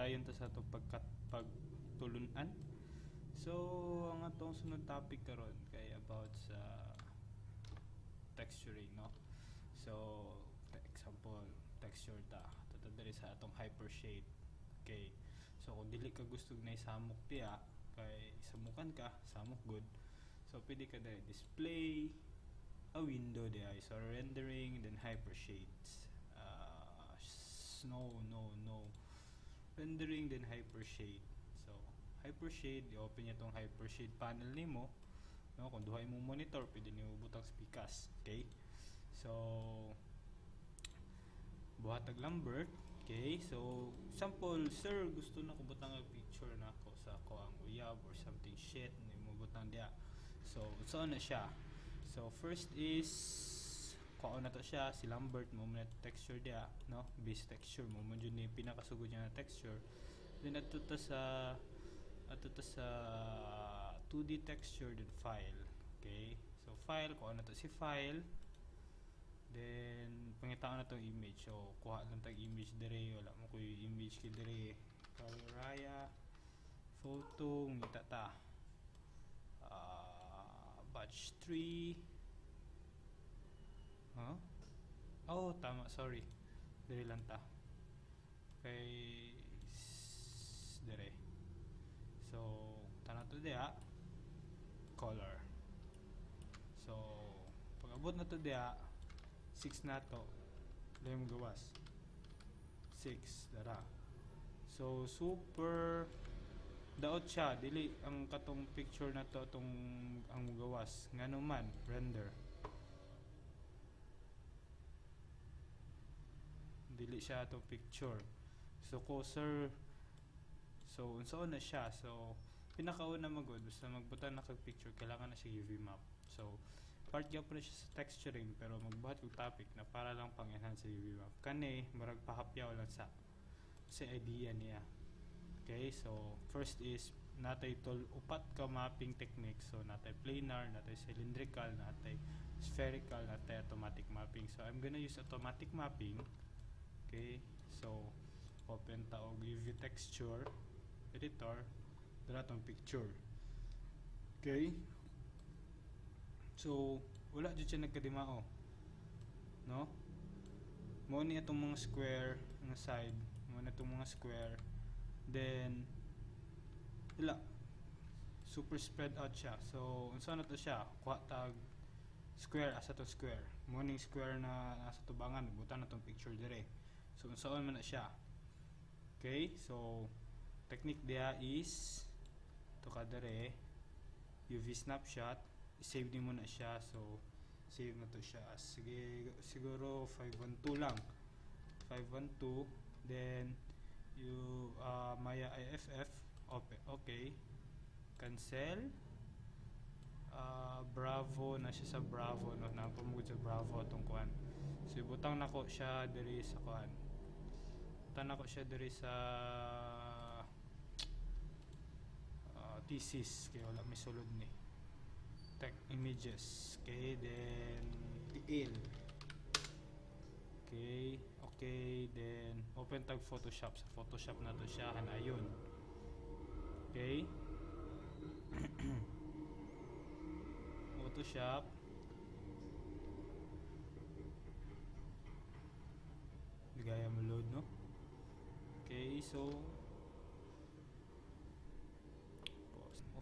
dayon ta sa itong pagtulunan. So ang atong sunod topic karon kay about sa texturing, no? So example, texture ta diri sa atong hypershade. Okay, so kung dili ka gusto na isamok diya kay samukan ka, samok good, so pwede ka diri display a window diya, so rendering then hypershades. No rendering then hypershade. So hypershade, i-open niya tong hypershade panel nimo, no? Kung duha imong monitor pwede nimo butang speakers. Okay, so buhatag Lambert. Okay, so sample, sir, gusto na ko butang ang picture na ako sa ko ang uyab or something shit nimo butang dia. So saan na siya? So first is kuha na to siya, si Lambert mo na texture dia, no? Base texture mo man jud ni pinakasugod niya na texture. Then ato ta sa 2D texture then file. Okay, so file, kuha na to si file. Then pangitaan na tong image. So kuha lang tag image dire, wala mo ko yung image kay dire. Raya photo ngita ta. Batch 3. Huh? Oh, tama, sorry. Dire lang ta. Kay dire. So tana to dia color. So pag abot na to dia 6 na to, dahil mo gawas 6 dara. So super daot siya, dili ang katong picture na to tong ang gawas ngano man render, dili siya to picture. So cursor, so unsaon na siya. So pinakauna magod basta magbutan na kag picture kailangan na siya UV map. So part gyud na siya sa texturing pero magbuhat og topic na para lang pang enhance sa UV map. Kani murag pahapyaw lang sa idea niya. Okay, so first is natay upat ka mapping technique. So natay planar, natay cylindrical, natay spherical, natay automatic mapping. So I'm gonna use automatic mapping. Okay, so open ta og UV texture editor, dala tong picture. Okay, so wala jud siya nagkadimao, no? Mo ni atong mga square nga side, mo na atong mga square, then wala super spread out siya. So unsa na to siya, kuha tag square asa to square, mo ning square na nasa tubangan butan na tong picture dire. So unsaon man na siya. Okay, so technique dia is to kadere UV snapshot, save din mo na siya. So save na to siya as sige, siguro 512 lang, 512. Then you Maya IFF, okay, cancel. Bravo na siya sa Bravo, no? Napamugod sa Bravo atong kuan. So ibutang nako siya diri sa kuan, butang nako siya diri sa thesis kay wala may sulod ni tech images. Okay, then tiil. Okay, then open tag Photoshop. Sa Photoshop na to siya hanayon. Okay, Photoshop. Ligaya mo load, no? Okay, so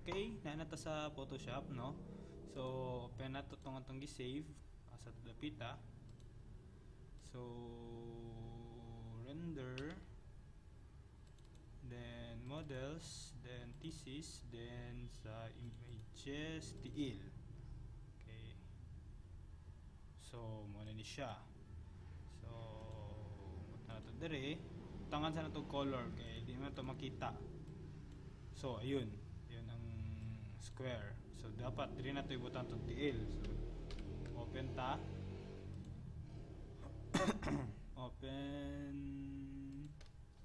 okay, na ta sa Photoshop, no? So open na to tong atong gi-save asa to dapita. So render, then models, then thesis, then sa images tiil. Okay, so mo na ni siya. So na to dire, tangan sa na to color kay di man to makita. So ayun, yun ang square. So dapat dire na to ibutan tong tiil. So open ta. Open,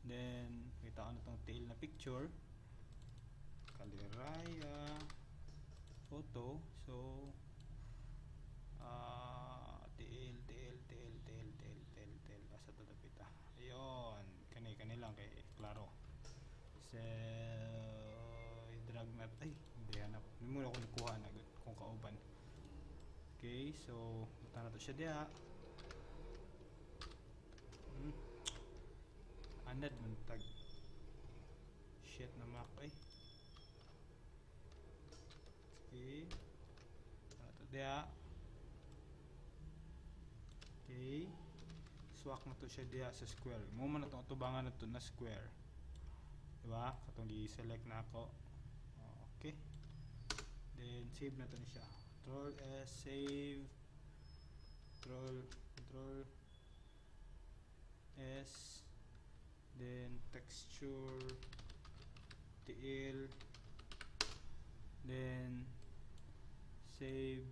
then kita ko na tong tail na picture, Kaliraya photo. So tail asa to dapita. Ayun, kani lang kay klaro. So i-drag na, ay hindi hanap, hindi mo ako nakuha na kung kauban. Okay, so buta na to siya diha. Anad man tag shit na map ay. Okay, buta na to diha. Okay, swak na to siya diha sa square. Mo man na itong atubangan na to na square, diba? Katong i-select na ako. Okay, then save na to ni siya. Control S, save. Control S, then texture TL, then save.